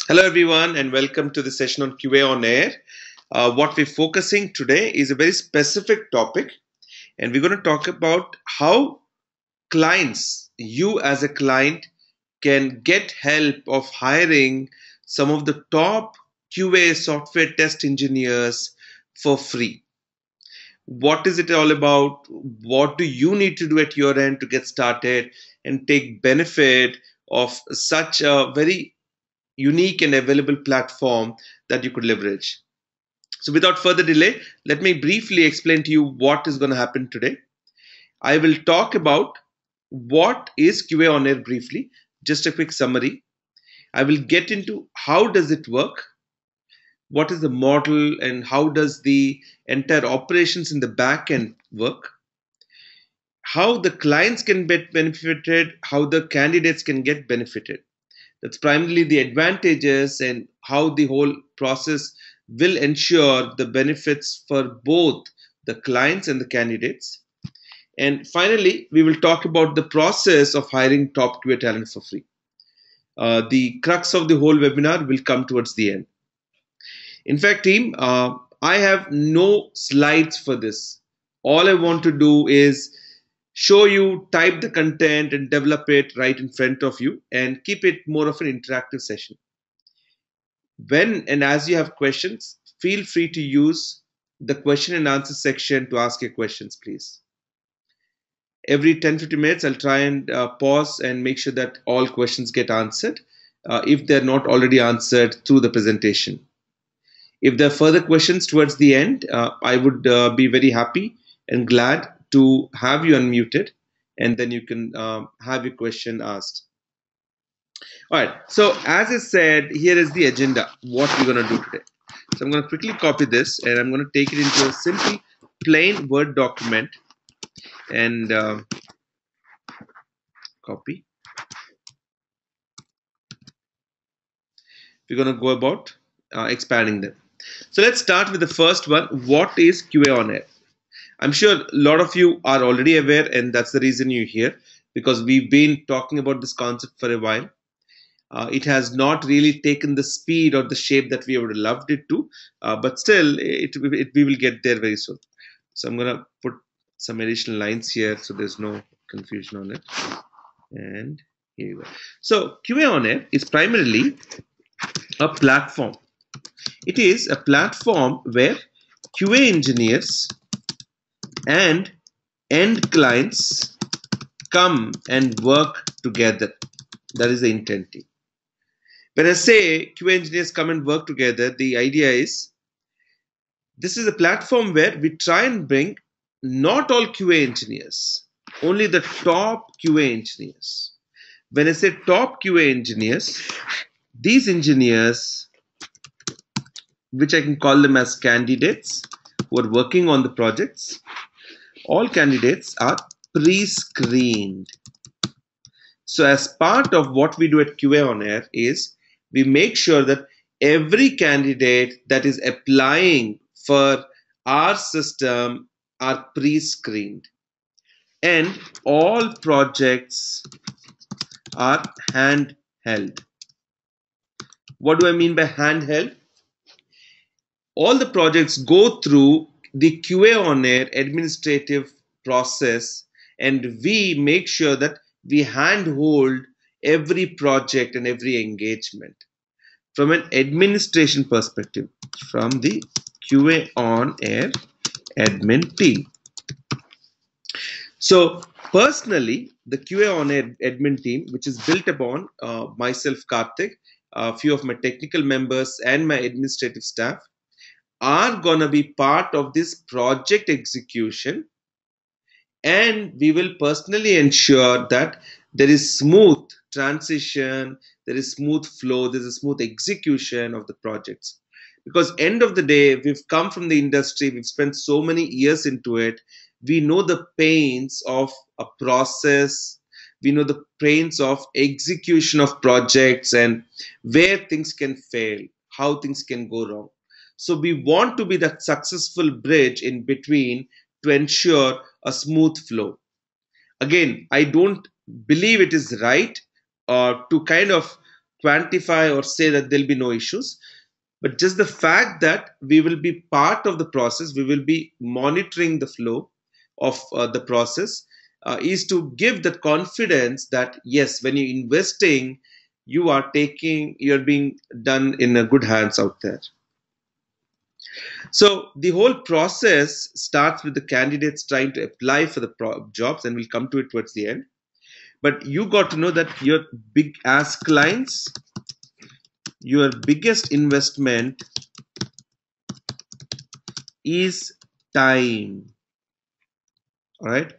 Hello, everyone, and welcome to the session on QA on Air. What we're focusing today is a very specific topic, and we're going to talk about how clients, you as a client, can get help of hiring some of the top QA software test engineers for free. What is it all about? What do you need to do at your end to get started and take benefit of such a very unique and available platform that you could leverage? So, without further delay, let me briefly explain to you what is going to happen today. I will talk about what is QA on Air briefly, just a quick summary. I will get into how does it work, what is the model, and how does the entire operations in the back end work, how the clients can get benefited, how the candidates can get benefited. That's primarily the advantages and how the whole process will ensure the benefits for both the clients and the candidates. And finally, we will talk about the process of hiring top QA talent for free. The crux of the whole webinar will come towards the end. In fact, team, I have no slides for this. All I want to do is show you, type the content and develop it right in front of you and keep it more of an interactive session. When and as you have questions, feel free to use the question and answer section to ask your questions, please. Every 10-15 minutes, I'll try and pause and make sure that all questions get answered if they're not already answered through the presentation. If there are further questions towards the end, I would be very happy and glad to have you unmuted, and then you can have your question asked. All right, so as I said, here is the agenda, what we're going to do today. So I'm going to quickly copy this, and I'm going to take it into a simple plain Word document and copy. We're going to go about expanding them. So let's start with the first one. What is QA on Air? I'm sure a lot of you are already aware, and that's the reason you're here, because we've been talking about this concept for a while. It has not really taken the speed or the shape that we would have loved it to, but still, we will get there very soon. So I'm going to put some additional lines here so there's no confusion on it. And here you go. So QA on Air is primarily a platform. It is a platform where QA engineers and end clients come and work together. That is the intent. When I say QA engineers come and work together, the idea is this is a platform where we try and bring not all QA engineers, only the top QA engineers. When I say top QA engineers, these engineers, which I can call them as candidates who are working on the projects, all candidates are pre-screened. So as part of what we do at QA on Air is we make sure that every candidate that is applying for our system are pre-screened, and all projects are handheld. What do I mean by handheld? All the projects go through the QA on Air administrative process, and we make sure that we handhold every project and every engagement from an administration perspective, from the QA on Air admin team. So personally, the QA on Air admin team, which is built upon myself, Karthik, a few of my technical members and my administrative staff, are going to be part of this project execution, and we will personally ensure that there is smooth transition, there is smooth flow, there is a smooth execution of the projects. Because end of the day, we've come from the industry, we've spent so many years into it, we know the pains of a process, we know the pains of execution of projects and where things can fail, how things can go wrong. So we want to be that successful bridge in between to ensure a smooth flow. Again, I don't believe it is right to kind of quantify or say that there'll be no issues, but just the fact that we will be part of the process, we will be monitoring the flow of the process, is to give that confidence that yes, when you're investing, you're being done in a good hands out there. So the whole process starts with the candidates trying to apply for the jobs, and we'll come to it towards the end. But you got to know that your big as clients, your biggest investment is time. All right.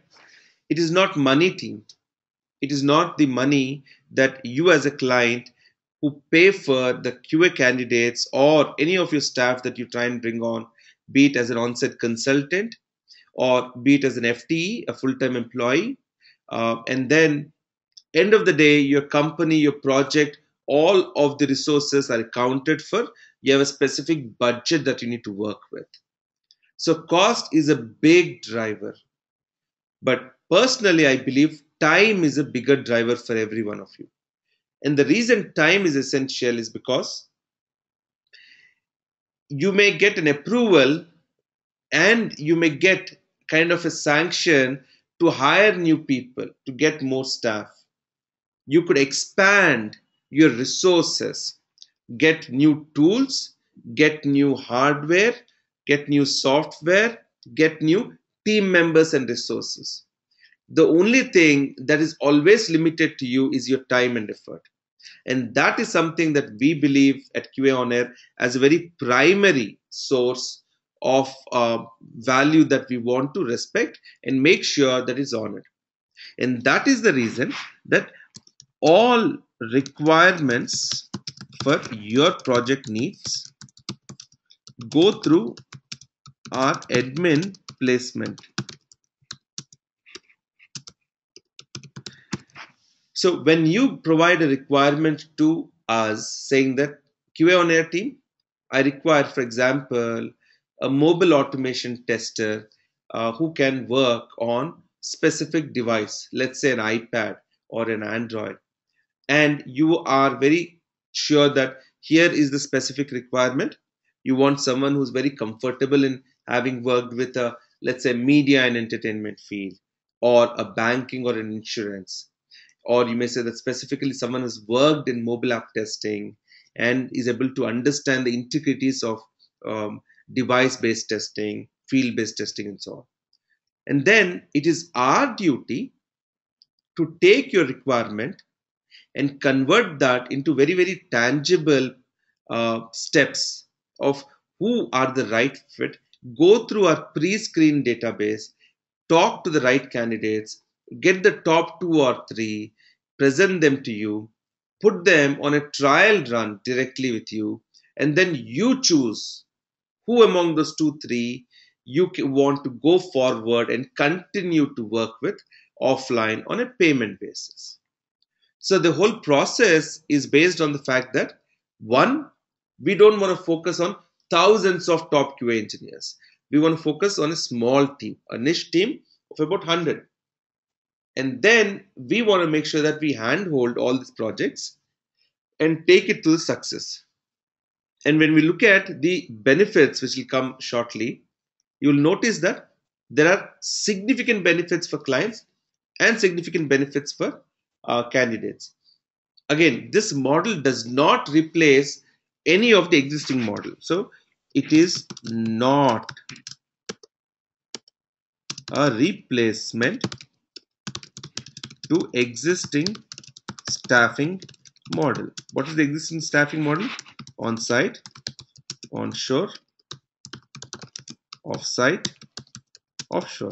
It is not money, team. It is not the money that you as a client who pay for the QA candidates or any of your staff that you try and bring on, be it as an on-site consultant or be it as an FTE, a full-time employee. And then end of the day, your company, your project, all of the resources are accounted for. You have a specific budget that you need to work with. So cost is a big driver. But personally, I believe time is a bigger driver for every one of you. And the reason time is essential is because you may get an approval and you may get kind of a sanction to hire new people, to get more staff. You could expand your resources, get new tools, get new hardware, get new software, get new team members and resources. The only thing that is always limited to you is your time and effort. And that is something that we believe at QAonAir as a very primary source of value that we want to respect and make sure that is honored. And that is the reason that all requirements for your project needs go through our admin placement. So when you provide a requirement to us saying that QAonAir team, I require, for example, a mobile automation tester who can work on specific device, let's say an iPad or an Android, and you are very sure that here is the specific requirement. You want someone who's very comfortable in having worked with a, let's say, media and entertainment field, or a banking or an insurance, or you may say that specifically someone who's worked in mobile app testing and is able to understand the intricacies of device-based testing, field-based testing, and so on. And then it is our duty to take your requirement and convert that into very, very tangible steps of who are the right fit, go through our pre-screen database, talk to the right candidates, get the top 2 or 3, present them to you, put them on a trial run directly with you, and then you choose who among those 2, 3 you want to go forward and continue to work with offline on a payment basis. So the whole process is based on the fact that one, we don't want to focus on thousands of top QA engineers. We want to focus on a small team, a niche team of about 100. And then we want to make sure that we handhold all these projects and take it to success. And when we look at the benefits, which will come shortly, you'll notice that there are significant benefits for clients and significant benefits for candidates. Again, this model does not replace any of the existing model. So it is not a replacement to existing staffing model. What is the existing staffing model? On-site, onshore, off-site, offshore.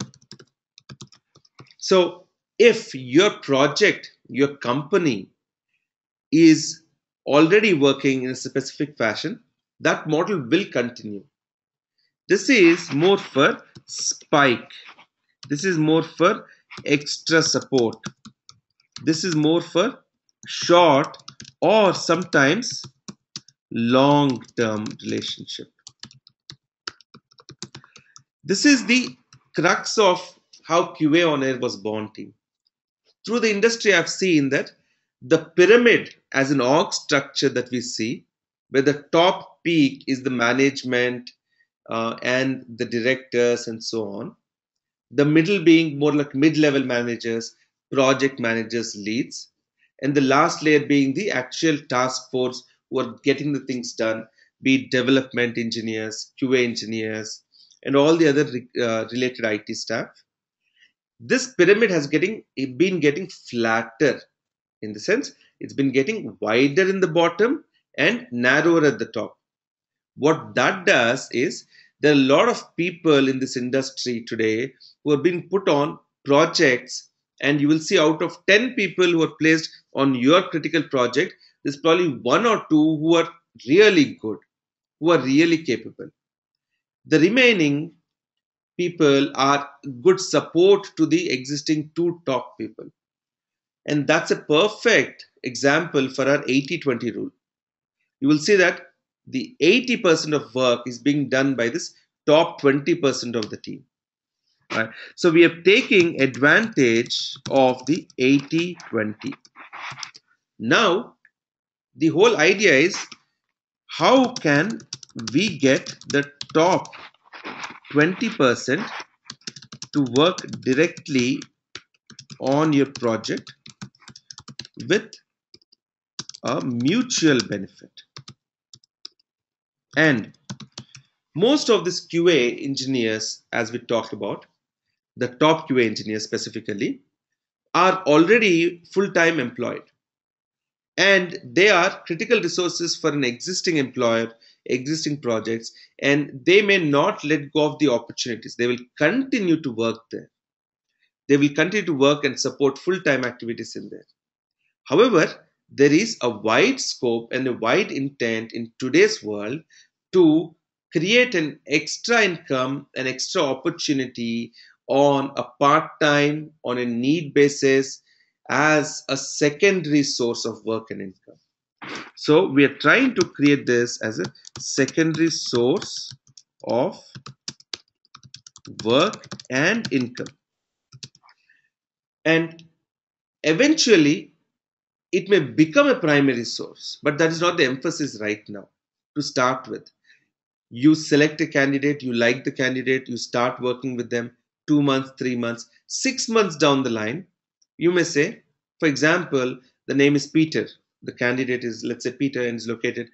So if your project, your company is already working in a specific fashion, that model will continue. This is more for spike. This is more for extra support. This is more for short or sometimes long-term relationship. This is the crux of how QAonAir was born, team. Through the industry, I've seen that The pyramid as an org structure that we see, where the top peak is the management and the directors and so on, the middle being more like mid-level managers, project managers, leads, and the last layer being the actual task force who are getting the things done, be it development engineers, QA engineers, and all the other related IT staff. This pyramid has been getting flatter, in the sense it's been getting wider in the bottom and narrower at the top. What that does is there are a lot of people in this industry today who are being put on projects, and you will see out of 10 people who are placed on your critical project, there's probably one or two who are really good, who are really capable. The remaining people are good support to the existing two top people. And that's a perfect example for our 80-20 rule. You will see that the 80% of work is being done by this top 20% of the team. Right? So we are taking advantage of the 80-20. Now, the whole idea is, how can we get the top 20% to work directly on your project with a mutual benefit? And most of these QA engineers, as we talked about, the top QA engineers specifically, are already full-time employed. And they are critical resources for an existing employer, existing projects, and they may not let go of the opportunities. They will continue to work there. They will continue to work and support full-time activities in there. However, there is a wide scope and a wide intent in today's world to create an extra income, an extra opportunity on a part-time, on a need basis, as a secondary source of work and income. So we are trying to create this as a secondary source of work and income. And eventually, it may become a primary source, but that is not the emphasis right now to start with. You select a candidate, you like the candidate, you start working with them 2 months, 3 months, 6 months down the line. You may say, for example, the name is Peter. The candidate is, let's say, Peter, and is located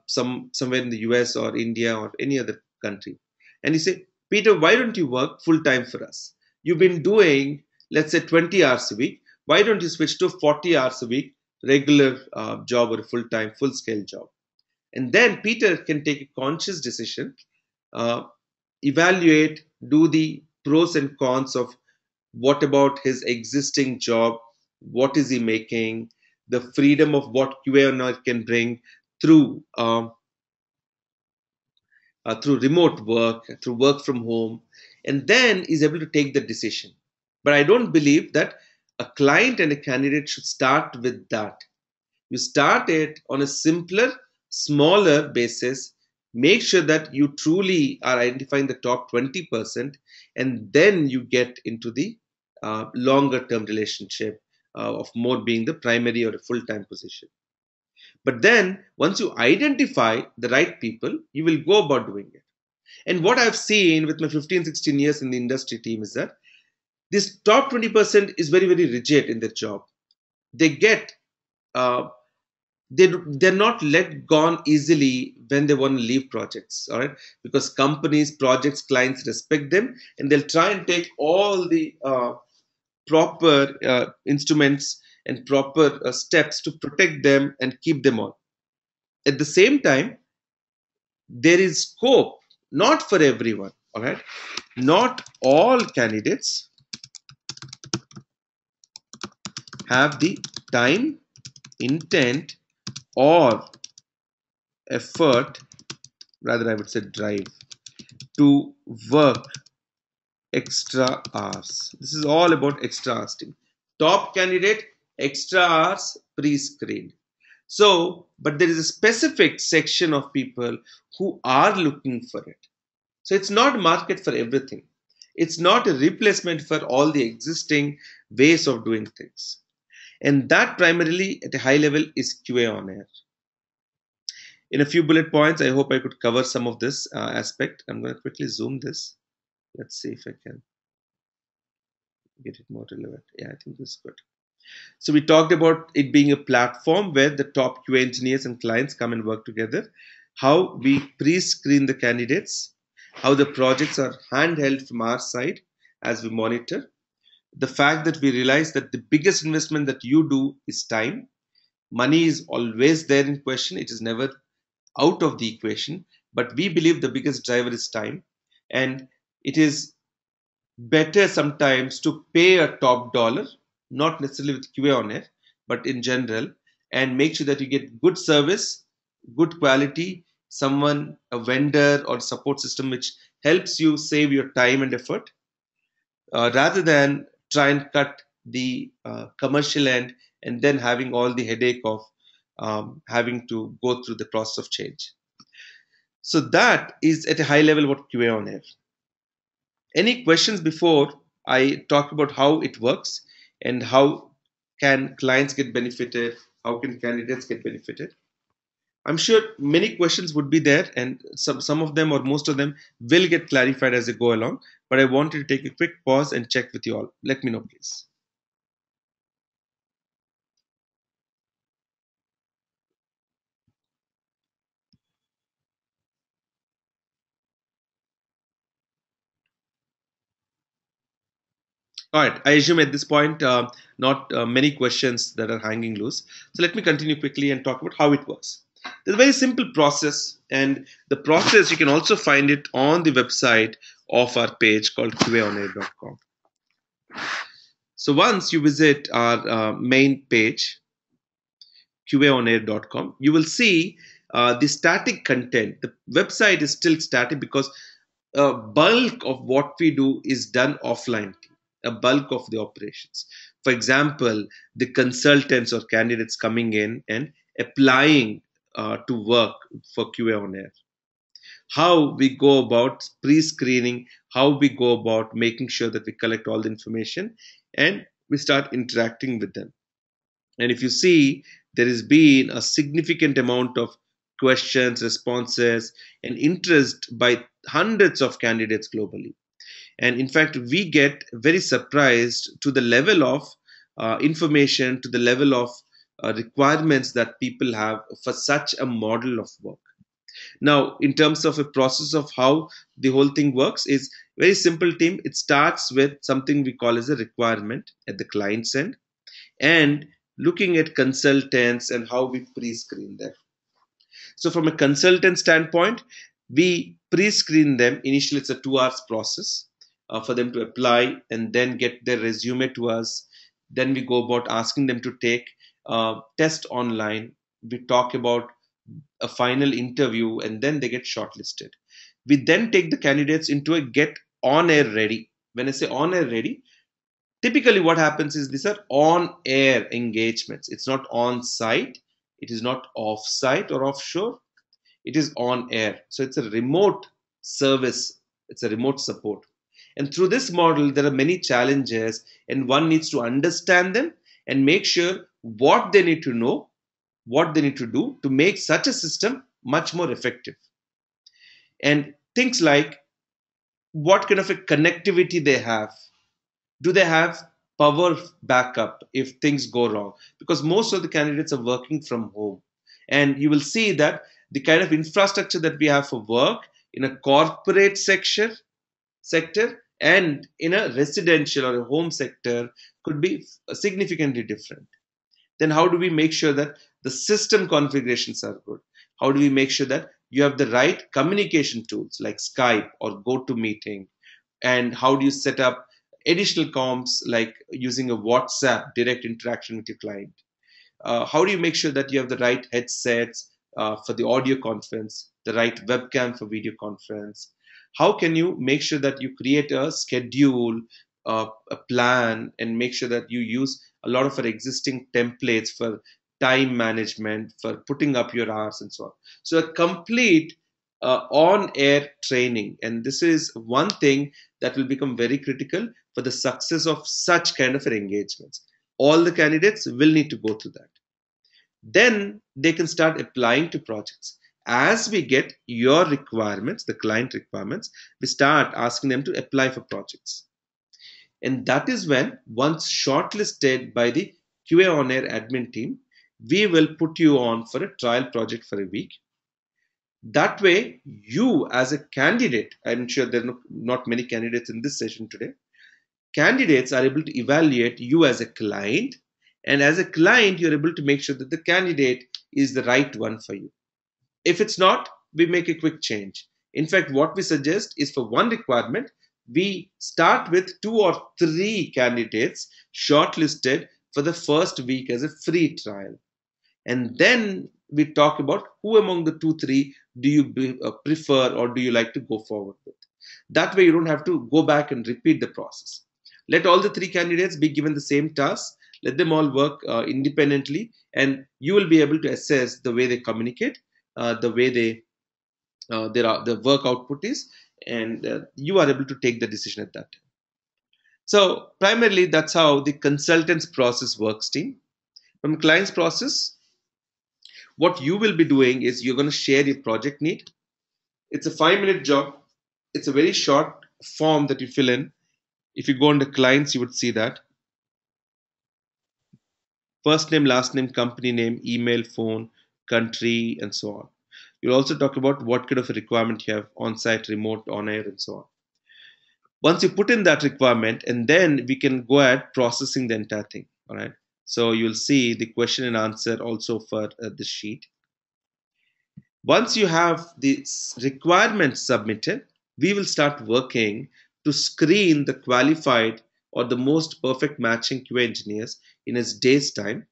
somewhere in the US or India or any other country. And you say, Peter, why don't you work full time for us? You've been doing, let's say, 20 hours a week. Why don't you switch to 40 hours a week, regular job or a full time, full scale job? And then Peter can take a conscious decision, evaluate, do the pros and cons of what about his existing job, what is he making, the freedom of what QAonAir can bring through through remote work, through work from home, and then is able to take the decision. But I don't believe that a client and a candidate should start with that. You start it on a simpler, smaller basis. Make sure that you truly are identifying the top 20%, and then you get into the longer term relationship of more being the primary or a full-time position. But then once you identify the right people, you will go about doing it. And what I've seen with my 15, 16 years in the industry team is that this top 20% is very, very rigid in their job. They get uh, they're not let gone easily when they want to leave projects, all right, because companies, projects, clients respect them, and they'll try and take all the proper instruments and proper steps to protect them and keep them on. At the same time, there is scope, not for everyone, all right. Not all candidates have the time, intent, or effort, rather I would say drive, to work extra hours. This is all about extra hours. Top candidate, extra hours pre-screened. So, but there is a specific section of people who are looking for it. So it's not a market for everything. It's not a replacement for all the existing ways of doing things. And that primarily at a high level is QA on air. In a few bullet points, I hope I could cover some of this aspect. I'm going to quickly zoom this. Let's see if I can get it more relevant. Yeah, I think this is good. So we talked about it being a platform where the top QA engineers and clients come and work together, how we pre-screen the candidates, how the projects are handheld from our side as we monitor, the fact that we realize that the biggest investment that you do is time. Money is always there in question, it is never out of the equation, but we believe the biggest driver is time. And it is better sometimes to pay a top dollar, not necessarily with QA on it, but in general, and make sure that you get good service, good quality, someone, a vendor or support system which helps you save your time and effort, rather than try and cut the commercial end and then having all the headache of having to go through the process of change. So that is at a high level what QA on air. Any questions before I talk about how it works and how can clients get benefited? How can candidates get benefited? I'm sure many questions would be there, and some of them or most of them will get clarified as they go along. But I wanted to take a quick pause and check with you all. Let me know, please. All right, I assume at this point, not many questions that are hanging loose. So let me continue quickly and talk about how it works. There's a very simple process, and the process you can also find it on the website of our page called QAonAir.com. So once you visit our main page, QAonAir.com, you will see the static content. The website is still static because a bulk of what we do is done offline, a bulk of the operations. For example, the consultants or candidates coming in and applying to work for QA on air. How we go about pre screening, how we go about making sure that we collect all the information and we start interacting with them. And if you see, there has been a significant amount of questions, responses, and interest by hundreds of candidates globally. And in fact, we get very surprised to the level of information, to the level of requirements that people have for such a model of work. Now, in terms of a process of how the whole thing works, is very simple, team. It starts with something we call as a requirement at the client's end, and looking at consultants and how we pre-screen them. So from a consultant standpoint, we pre-screen them. Initially, it's a 2 hours process for them to apply and then get their resume to us. Then we go about asking them to take a test online. We talk about a final interview and then they get shortlisted. We then take the candidates into a get on air ready. When I say on air ready, typically what happens is these are on air engagements. It's not on site, it is not off site or offshore, it is on air. So it's a remote service, it's a remote support. And through this model, there are many challenges, and one needs to understand them and make sure what they need to know, what they need to do to make such a system much more effective. And things like what kind of a connectivity they have. Do they have power backup if things go wrong? Because most of the candidates are working from home. And you will see that the kind of infrastructure that we have for work in a corporate sector and in a residential or a home sector could be significantly different. Then how do we make sure that the system configurations are good? How do we make sure that you have the right communication tools like Skype or GoToMeeting? And how do you set up additional comms like using a WhatsApp direct interaction with your client? How do you make sure that you have the right headsets for the audio conference, the right webcam for video conference? How can you make sure that you create a schedule, a plan, and make sure that you use a lot of our existing templates for time management, for putting up your hours, and so on? So, a complete on air training. And this is one thing that will become very critical for the success of such kind of engagements. All the candidates will need to go through that. Then they can start applying to projects. As we get your requirements, the client requirements, we start asking them to apply for projects. And that is when, once shortlisted by the QAonAir admin team, we will put you on for a trial project for a week. That way, you as a candidate, I'm sure there are not many candidates in this session today, candidates are able to evaluate you as a client, and as a client you're able to make sure that the candidate is the right one for you. If it's not, we make a quick change. In fact, what we suggest is, for one requirement, we start with 2 or 3 candidates shortlisted for the first week as a free trial, and then we talk about who among the 2 3 do you prefer or do you like to go forward with. That way you don't have to go back and repeat the process. Let all the 3 candidates be given the same task, let them all work independently, and you will be able to assess the way they communicate, the way the work output is, and you are able to take the decision at that time. So primarily that's how the consultant's process works, team. From client's process, what you will be doing is you're going to share your project need. It's a 5-minute job. It's a very short form that you fill in. If you go under clients, you would see that. First name, last name, company name, email, phone, country, and so on. You'll also talk about what kind of a requirement you have, on-site, remote, on-air, and so on. Once you put in that requirement, and then we can go ahead processing the entire thing. All right. So you'll see the question and answer also for this sheet. Once you have the requirements submitted, we will start working to screen the qualified or the most perfect matching QA engineers in a day's time.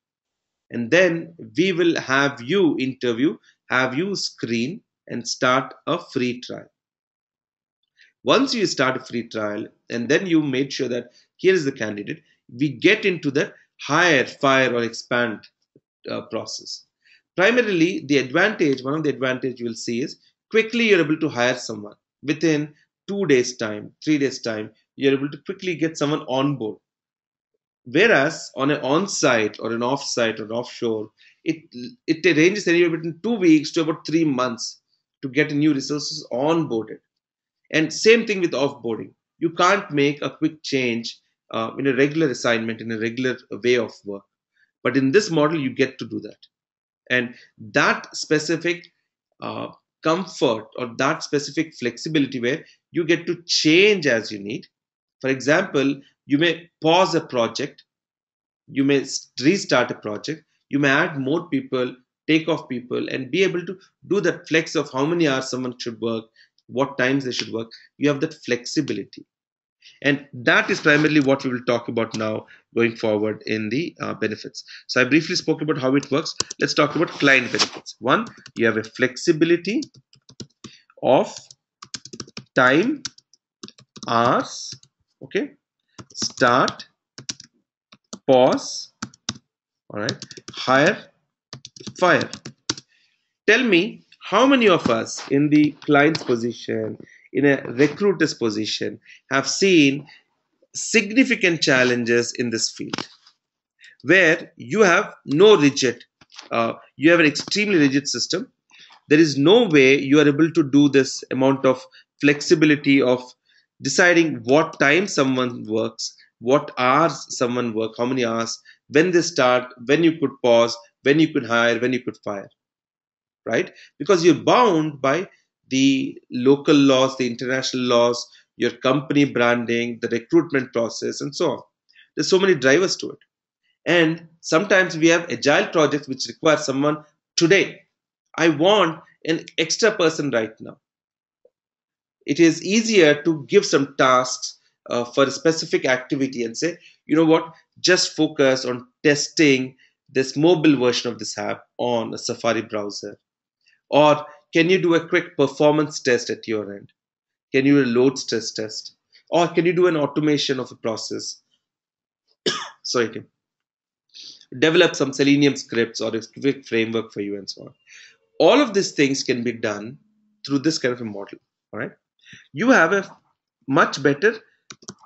And then we will have you interview, have you screen, and start a free trial. Once you start a free trial, and then you made sure that here is the candidate, we get into the hire, fire, or expand process. Primarily, one of the advantage you will see is quickly you're able to hire someone within 2 days time, 3 days time. You're able to quickly get someone on board. Whereas on an on-site or an off-site or offshore, it ranges anywhere between 2 weeks to about 3 months to get new resources onboarded. And same thing with offboarding. You can't make a quick change in a regular assignment, in a regular way of work. But in this model, you get to do that. And that specific comfort or that specific flexibility where you get to change as you need. For example, you may pause a project, you may restart a project, you may add more people, take off people, and be able to do that flex of how many hours someone should work, what times they should work. You have that flexibility. And that is primarily what we will talk about now going forward in the benefits. So I briefly spoke about how it works. Let's talk about client benefits. One, you have a flexibility of time, hours, okay, start, pause, all right, hire, fire. Tell me, how many of us in the client's position, in a recruiter's position, have seen significant challenges in this field where you have no rigid, you have an extremely rigid system. There is no way you are able to do this amount of flexibility of deciding what time someone works, what hours someone work, how many hours, when they start, when you could pause, when you could hire, when you could fire, right? Because you're bound by the local laws, the international laws, your company branding, the recruitment process, and so on. There's so many drivers to it. And sometimes we have agile projects which require someone today. I want an extra person right now. It is easier to give some tasks for a specific activity and say, you know what, just focus on testing this mobile version of this app on a Safari browser. Or can you do a quick performance test at your end? Can you do a load stress test? Or can you do an automation of a process? Sorry, Tim. Develop some Selenium scripts or a quick framework for you and so on. All of these things can be done through this kind of a model. All right. You have a much better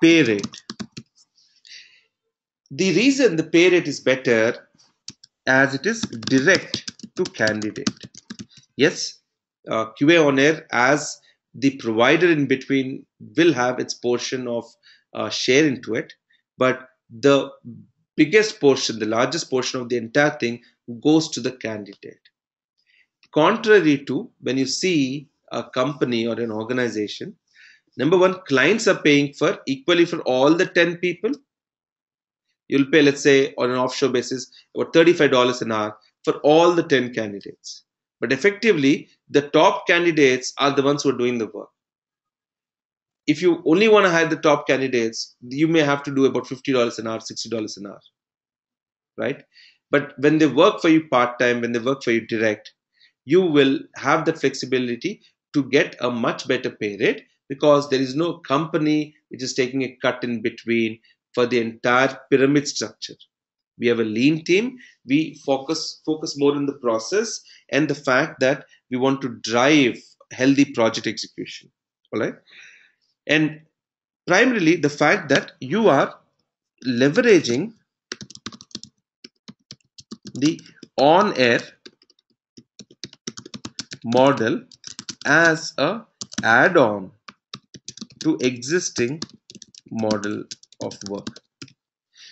pay rate. The reason the pay rate is better as it is direct to candidate. Yes, QAonAir as the provider in between will have its portion of share into it, but the biggest portion, the largest portion of the entire thing goes to the candidate. Contrary to when you see a company or an organization, number one, clients are paying for equally for all the 10 people. You'll pay, let's say, on an offshore basis, about $35 an hour for all the 10 candidates. But effectively, the top candidates are the ones who are doing the work. If you only want to hire the top candidates, you may have to do about $50 an hour, $60 an hour, right? But when they work for you part time, when they work for you direct, you will have that flexibility to get a much better pay rate because there is no company which is taking a cut in between for the entire pyramid structure. We have a lean team. We focus more on the process and the fact that we want to drive healthy project execution. All right. And primarily the fact that you are leveraging the on air model as a add-on to existing model of work.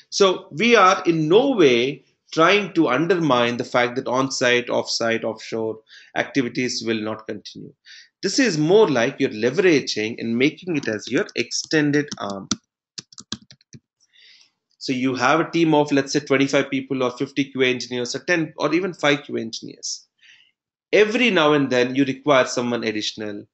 So we are in no way trying to undermine the fact that on-site, off-site, offshore activities will not continue. This is more like you're leveraging and making it as your extended arm. So you have a team of, let's say, 25 people or 50 QA engineers or 10 or even 5 QA engineers. Every now and then you require someone additional,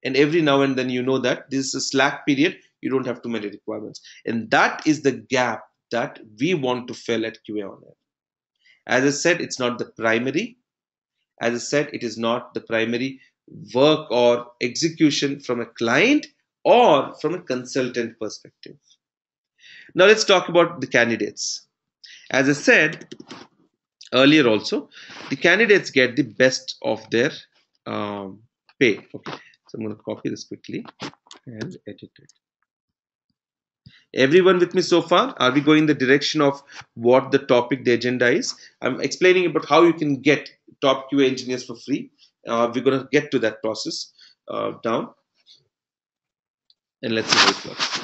and every now and then you know that this is a slack period, you don't have too many requirements, and that is the gap that we want to fill at QAonAir. As I said, it's not the primary. As I said, it is not the primary work or execution from a client or from a consultant perspective. Now let's talk about the candidates. As I said earlier also, the candidates get the best of their pay. Okay, so I'm going to copy this quickly and edit it. Everyone with me so far? Are we going in the direction of what the topic, the agenda is? I'm explaining about how you can get top QA engineers for free. We're going to get to that process down, and let's see how it works.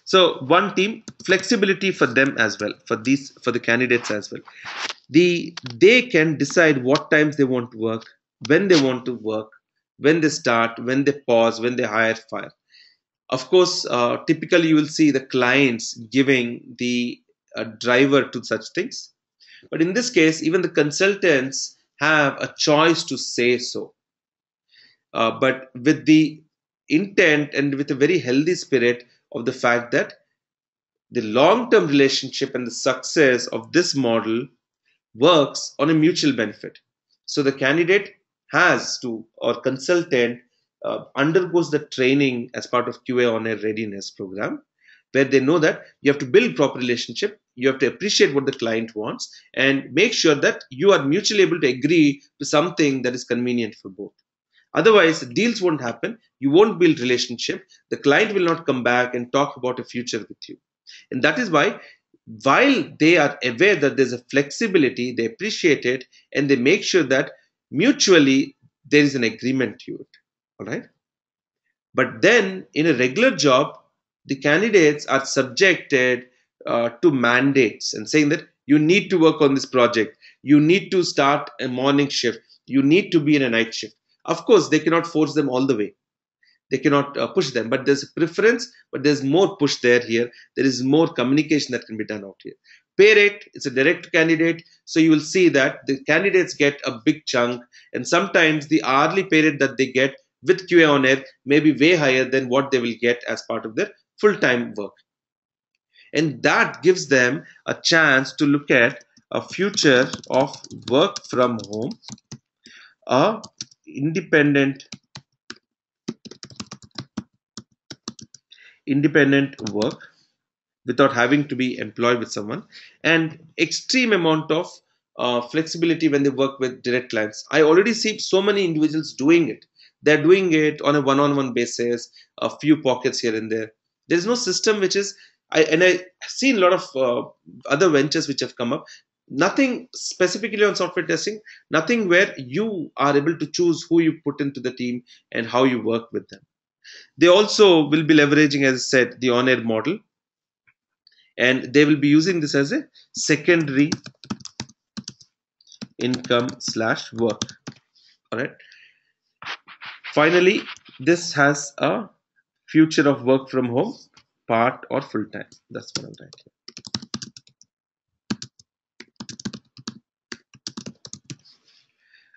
So one team, flexibility for them as well, for the candidates as well. They can decide what times they want to work, when they want to work, when they start, when they pause, when they hire, fire. Of course, typically you will see the clients giving the driver to such things. But in this case, even the consultants have a choice to say so. But with the intent and with a very healthy spirit of the fact that the long term relationship and the success of this model works on a mutual benefit. So the candidate has to, or consultant undergoes the training as part of QAonAir readiness program, where they know that you have to build proper relationship, you have to appreciate what the client wants, and make sure that you are mutually able to agree to something that is convenient for both. Otherwise, deals won't happen. You won't build relationship. The client will not come back and talk about a future with you. And that is why, while they are aware that there's a flexibility, they appreciate it, and they make sure that mutually there is an agreement to it. All right. But then in a regular job, the candidates are subjected to mandates and saying that you need to work on this project, you need to start a morning shift, you need to be in a night shift. Of course, they cannot force them all the way. They cannot push them, but there's a preference, but there's more push there here. There is more communication that can be done out here. Pay rate, it's a direct candidate, so you will see that the candidates get a big chunk, and sometimes the hourly pay rate that they get with QAonAir may be way higher than what they will get as part of their full-time work. And that gives them a chance to look at a future of work from home, a independent work without having to be employed with someone, and extreme amount of flexibility when they work with direct clients. I already see so many individuals doing it. They're doing it on a one-on-one basis, a few pockets here and there. There is no system which is, I seen a lot of other ventures which have come up. Nothing specifically on software testing, nothing where you are able to choose who you put into the team and how you work with them. They also will be leveraging, as I said, the on-air model, and they will be using this as a secondary income slash work. All right. Finally, this has a future of work from home, part or full time. That's what I'm writing.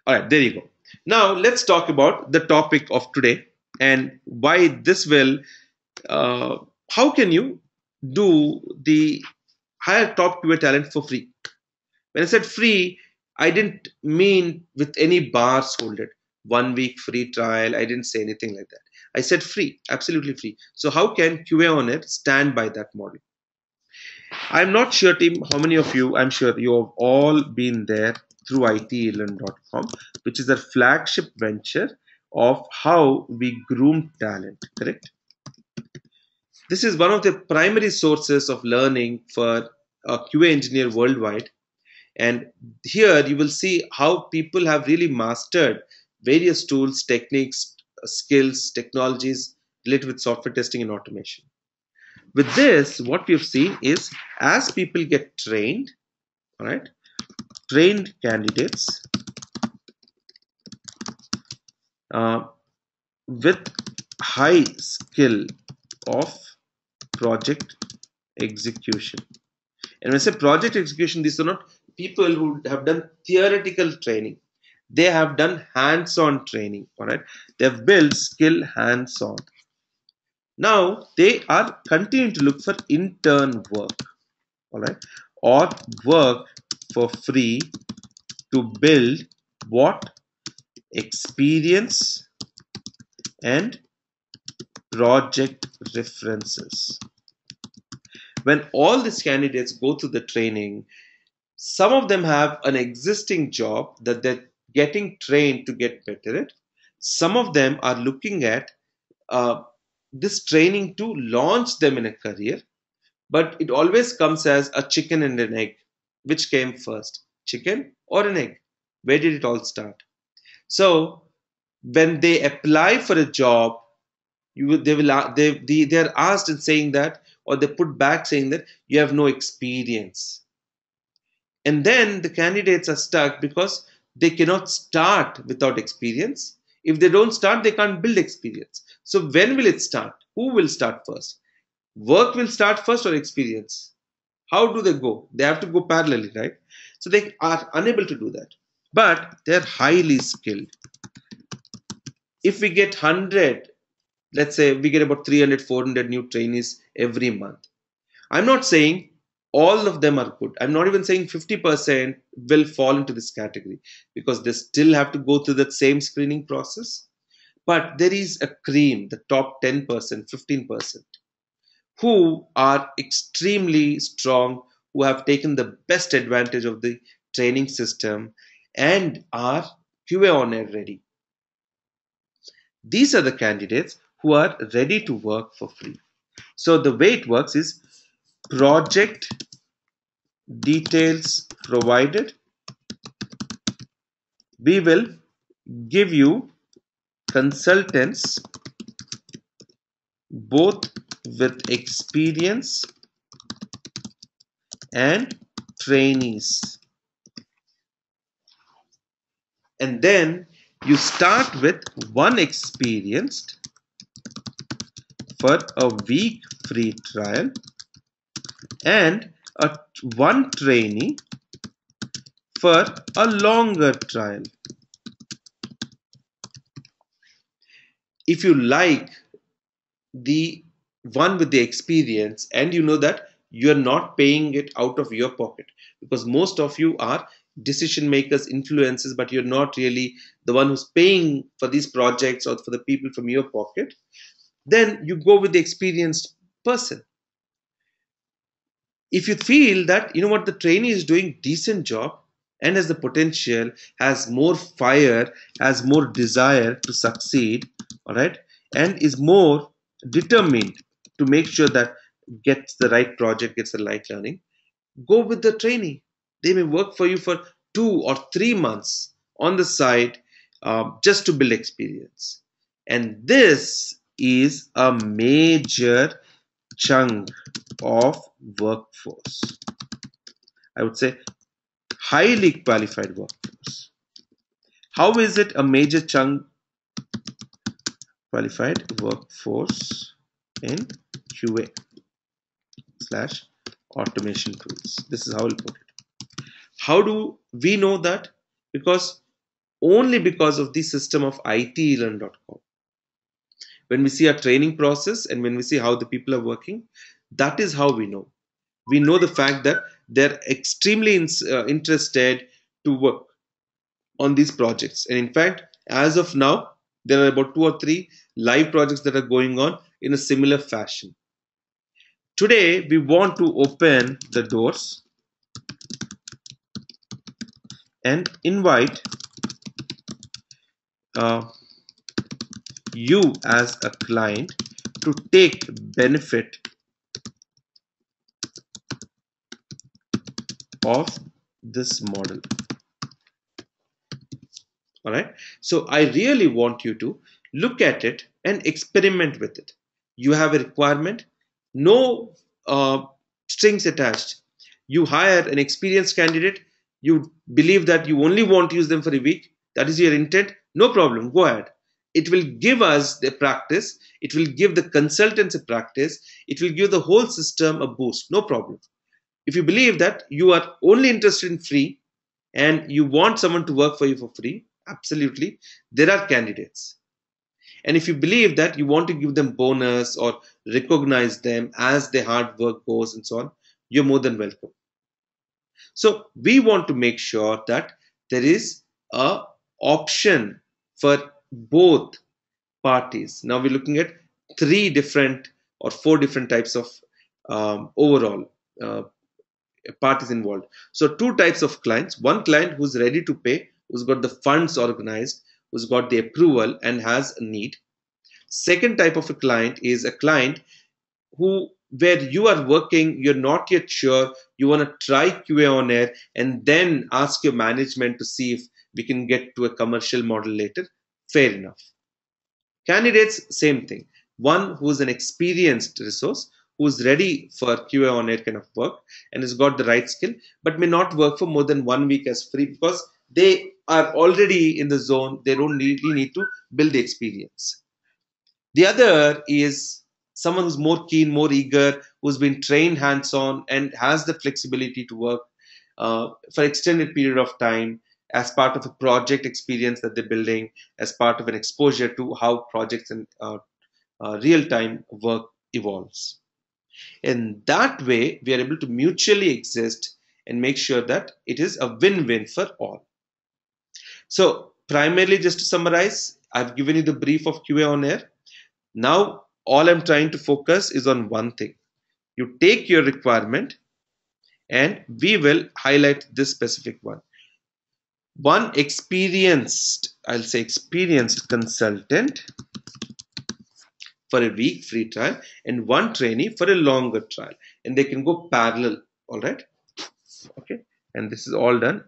All right, there you go. Now let's talk about the topic of today and why this will. How can you do the hire top QA talent for free? When I said free, I didn't mean with any bars holded. 1 week free trial. I didn't say anything like that. I said free, absolutely free. So how can QAonAir stand by that model? I'm not sure, team, how many of you, I'm sure you have all been there through itelearn.com, which is a flagship venture of how we groom talent, correct? This is one of the primary sources of learning for a QA engineer worldwide. And here you will see how people have really mastered various tools, techniques, skills, technologies related with software testing and automation. With this, what we have seen is as people get trained, all right, trained candidates with high skill of project execution. And when I say project execution, these are not people who have done theoretical training. They have done hands-on training, all right? They have built skill hands-on. Now they are continuing to look for intern work, all right, or work for free to build what? Experience and project references. When all these candidates go through the training, some of them have an existing job that they're getting trained to get better at. Some of them are looking at this training to launch them in a career, but it always comes as a chicken and an egg. Which came first, chicken or an egg? Where did it all start? So when they apply for a job, they are asked and saying that, or they put back saying that you have no experience. And then the candidates are stuck because they cannot start without experience. If they don't start, they can't build experience. So when will it start? Who will start first? Work will start first or experience? How do they go? They have to go parallelly, right? So they are unable to do that. But they're highly skilled. If we get 100, let's say we get about 300, 400 new trainees every month. I'm not saying all of them are good. I'm not even saying 50% will fall into this category because they still have to go through that same screening process. But there is a cream, the top 10%, 15%, who are extremely strong, who have taken the best advantage of the training system and are QAonAir ready. These are the candidates who are ready to work for free. So the way it works is project details provided. We will give you consultants both with experience and trainees. And then you start with one experienced for a week free trial and one trainee for a longer trial. If you like the one with the experience and you know that you're not paying it out of your pocket, because most of you are decision makers, influencers, but you're not really the one who's paying for these projects or for the people from your pocket, then you go with the experienced person. If you feel that, you know what, the trainee is doing decent job, and has the potential, has more fire, has more desire to succeed, all right, and is more determined to make sure that gets the right project, gets the right learning, go with the trainee. They may work for you for 2 or 3 months on the side, just to build experience. And this is a major chunk of workforce. I would say highly qualified workforce. How is it a major chunk qualified workforce in QA slash automation tools? This is how I'll put it. How do we know that? Because only because of the system of itelearn.com. When we see our training process and when we see how the people are working, that is how we know. We know the fact that they're extremely interested to work on these projects. And in fact, as of now, there are about 2 or 3 live projects that are going on in a similar fashion. Today, we want to open the doors and invite uh, you as a client to take benefit of this model. All right. So I really want you to look at it and experiment with it. You have a requirement, no strings attached. You hire an experienced candidate. You believe that you only want to use them for a week. That is your intent. No problem. Go ahead. It will give us the practice. It will give the consultants a practice. It will give the whole system a boost. No problem. If you believe that you are only interested in free and you want someone to work for you for free, absolutely, there are candidates. And if you believe that you want to give them bonus or recognize them as their hard work goes and so on, you're more than welcome. So we want to make sure that there is a option for both parties. Now we're looking at 3 different or 4 different types of overall uh, parties involved. So 2 types of clients. One client who's ready to pay, who's got the funds organized, who's got the approval and has a need. Second type of a client is a client who where you are working, you're not yet sure, you want to try QAonAir and then ask your management to see if we can get to a commercial model later. Fair enough. Candidates, same thing. One who's an experienced resource, who's ready for QAonAir kind of work and has got the right skill, but may not work for more than 1 week as free because they are already in the zone. They don't really need to build the experience. The other is someone who's more keen, more eager, who's been trained hands-on and has the flexibility to work for extended period of time as part of a project experience that they're building, as part of an exposure to how projects and real-time work evolves. In that way, we are able to mutually exist and make sure that it is a win-win for all. So, primarily, just to summarize, I've given you the brief of QAonAir. Now, all I'm trying to focus is on one thing. You take your requirement and we will highlight this specific one. One experienced, I'll say experienced consultant for a week free trial and one trainee for a longer trial. And they can go parallel, all right? Okay. And this is all done,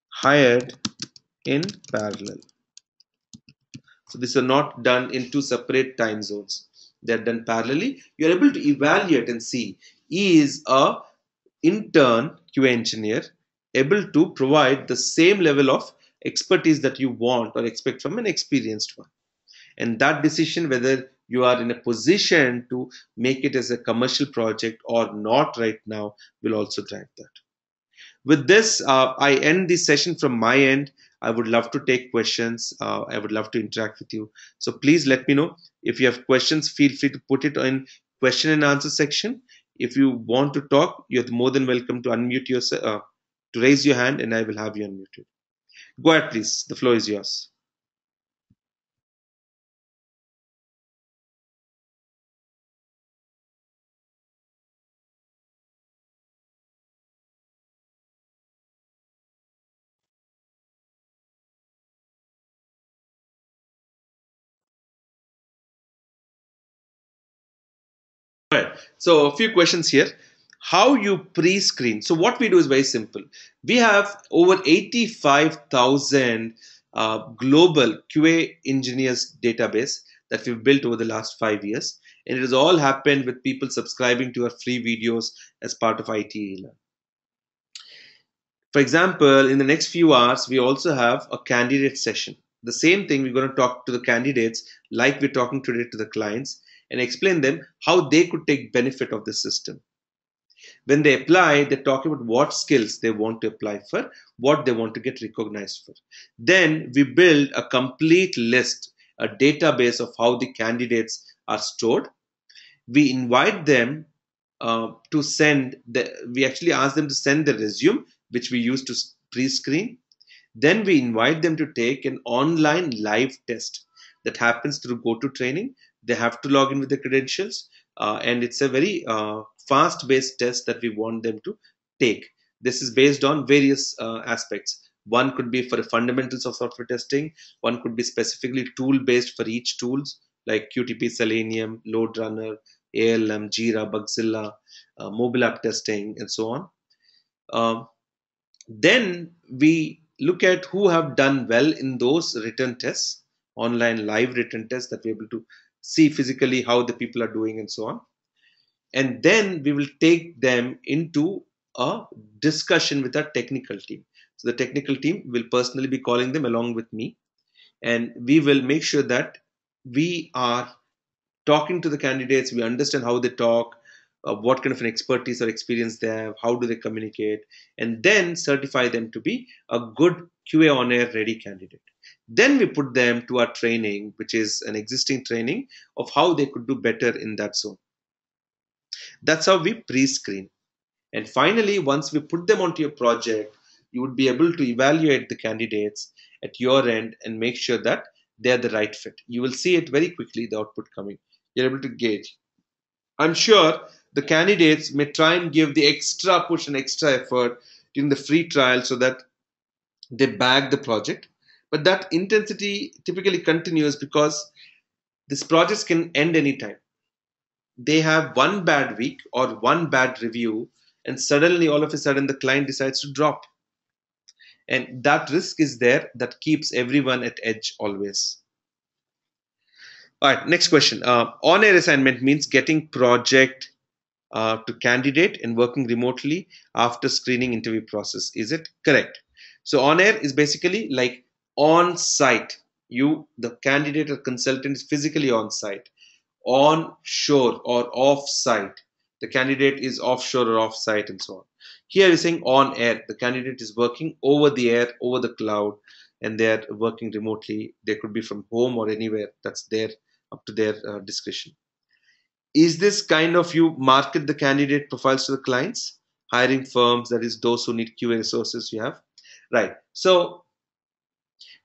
hired in parallel. So these are not done in 2 separate time zones. They're done parallelly. You're able to evaluate and see, is a intern QA engineer able to provide the same level of expertise that you want or expect from an experienced one. And that decision, whether you are in a position to make it as a commercial project or not right now, will also drive that. With this, I end this session from my end. I would love to take questions. I would love to interact with you. So please let me know. If you have questions, feel free to put it in question and answer section. If you want to talk, you're more than welcome to unmute yourself, to raise your hand, and I will have you unmuted. Go ahead, please. The floor is yours. Right. So a few questions here. How you pre-screen? So what we do is very simple. We have over 85,000 global QA engineers database that we've built over the last 5 years, and it has all happened with people subscribing to our free videos as part of IT. For example, in the next few hours, we also have a candidate session. The same thing, we're going to talk to the candidates like we're talking today to the clients and explain them how they could take benefit of the system. When they apply, they talk about what skills they want to apply for, what they want to get recognized for. Then we build a complete list, a database of how the candidates are stored. We invite them to send we actually ask them to send the resume, which we use to pre-screen. Then we invite them to take an online live test that happens through go to training. They have to log in with the credentials, and it's a very fast based test that we want them to take. This is based on various aspects. One could be for the fundamentals of software testing, one could be specifically tool based for each tools like qtp, selenium, load runner, ALM, Jira, Bugzilla, mobile app testing, and so on. Then we look at who have done well in those written tests, online live written tests that we're able to see physically how the people are doing and so on. And then we will take them into a discussion with our technical team. So the technical team will personally be calling them along with me, and we will make sure that we are talking to the candidates, we understand how they talk, what kind of an expertise or experience they have, how do they communicate, and then certify them to be a good QA on air ready candidate. Then we put them to our training, which is an existing training of how they could do better in that zone. That's how we pre screen. And finally, once we put them onto your project, you would be able to evaluate the candidates at your end and make sure that they're the right fit. You will see it very quickly, the output coming. You're able to gauge. I'm sure the candidates may try and give the extra push and extra effort during the free trial so that they bag the project. But that intensity typically continues because these projects can end anytime. They have one bad week or one bad review, and suddenly, all of a sudden, the client decides to drop. And that risk is there that keeps everyone at edge always. All right, next question. On air assignment means getting project to candidate and working remotely after screening interview process. Is it correct? So on air is basically like on site. You, the candidate or consultant, is physically on site. On shore or off site, the candidate is offshore or off site, and so on. Here is saying on air, the candidate is working over the air, over the cloud, and they're working remotely. They could be from home or anywhere. That's their up to their discretion. Is this kind of you market the candidate profiles to the clients, hiring firms, that is those who need QA resources you have, right? So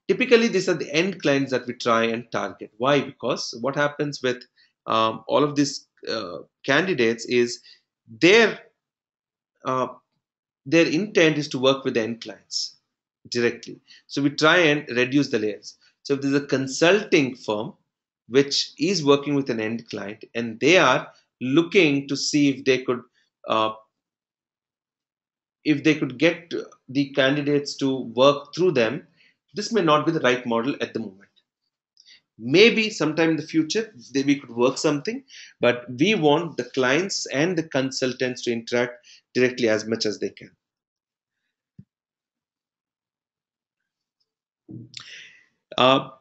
typically these are the end clients that we try and target. Why? Because what happens with all of these candidates is their uh, their intent is to work with the end clients directly. So we try and reduce the layers. So if there's a consulting firm which is working with an end client and they are looking to see uh, if they could get the candidates to work through them, this may not be the right model at the moment. Maybe sometime in the future we could work something, but we want the clients and the consultants to interact directly as much as they can.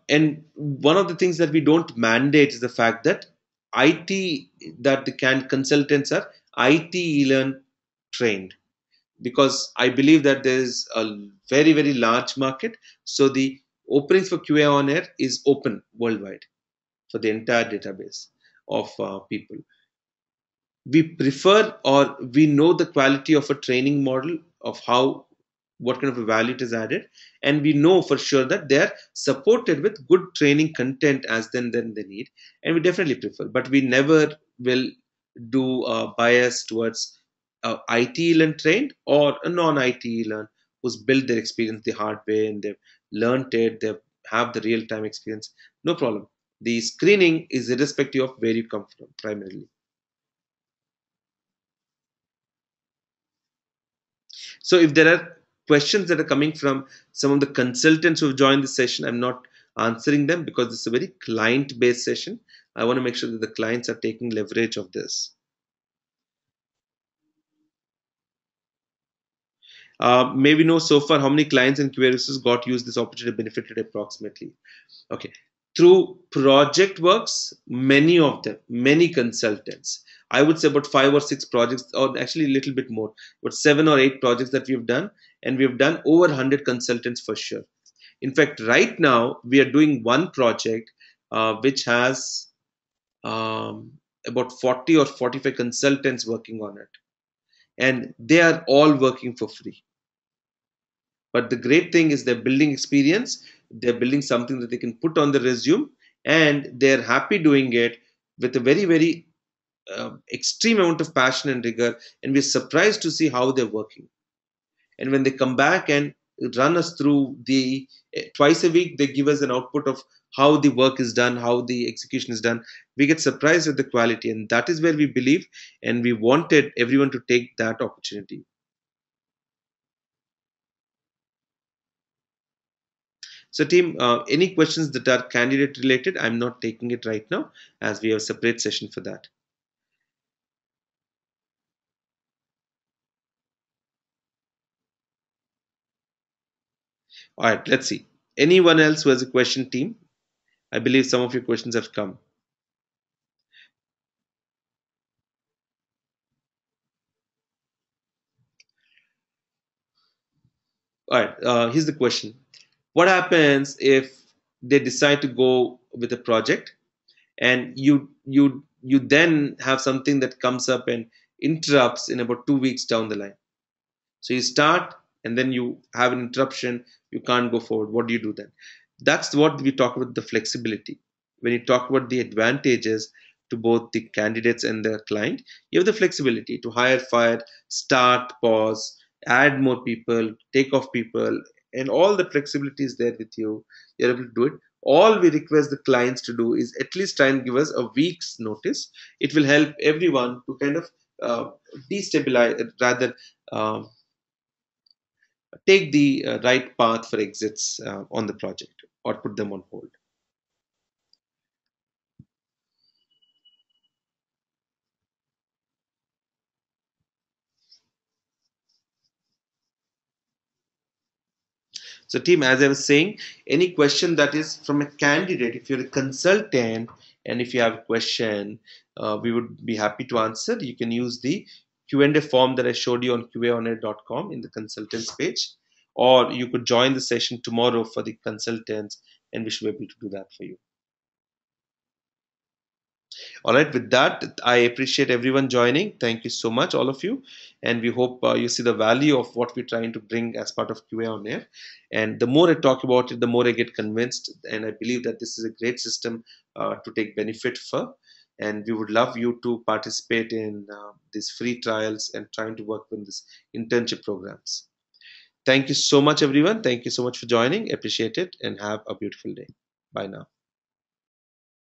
And one of the things that we don't mandate is the fact that IT that the consultants are IT learn trained, because I believe that there is a very very large market. So the openings for QA on air is open worldwide for the entire database of people. We prefer or we know the quality of a training model of how what kind of a value it is added, and we know for sure that they are supported with good training content as then they need, and we definitely prefer, but we never will do a bias towards IT learn trained or a non-IT learn who's built their experience the hard way and they've learned it, they have the real-time experience. No problem. The screening is irrespective of where you come from primarily. So if there are questions that are coming from some of the consultants who have joined the session, I'm not answering them because it's a very client based session. I want to make sure that the clients are taking leverage of this. Maybe know so far how many clients and QA resources got used this opportunity benefited approximately. Okay. Through project works, many of them, many consultants. I would say about 5 or 6 projects, or actually a little bit more, but 7 or 8 projects that we've done, and we've done over 100 consultants for sure. In fact, right now we are doing one project which has about 40 or 45 consultants working on it, and they are all working for free. But the great thing is they're building experience, they're building something that they can put on the resume, and they're happy doing it with a very, very extreme amount of passion and rigor. And we're surprised to see how they're working. And when they come back and run us through the twice a week, they give us an output of how the work is done, how the execution is done. We get surprised at the quality, and that is where we believe, and we wanted everyone to take that opportunity. So, team, any questions that are candidate related? I'm not taking it right now as we have a separate session for that. All right, let's see. Anyone else who has a question, team? I believe some of your questions have come. All right, here's the question. What happens if they decide to go with a project and you then have something that comes up and interrupts in about 2 weeks down the line? So you start and then you have an interruption, you can't go forward. What do you do then? That's what we talk about, the flexibility. When you talk about the advantages to both the candidates and the client, you have the flexibility to hire, fire, start, pause, add more people, take off people, and all the flexibility is there with you. You're able to do it. All we request the clients to do is at least try and give us a week's notice. It will help everyone to kind of uh, destabilize, rather um, take the right path for exits on the project or put them on hold. So, team, as I was saying, any question that is from a candidate, if you're a consultant and if you have a question, we would be happy to answer. You can use the Q&A form that I showed you on QAonAir.com in the consultants page, or you could join the session tomorrow for the consultants, and we should be able to do that for you. All right, with that, I appreciate everyone joining. Thank you so much, all of you. And we hope you see the value of what we're trying to bring as part of QA on air. And the more I talk about it, the more I get convinced. And I believe that this is a great system to take benefit for. And we would love you to participate in these free trials and trying to work in these internship programs. Thank you so much, everyone. Thank you so much for joining. Appreciate it and have a beautiful day. Bye now.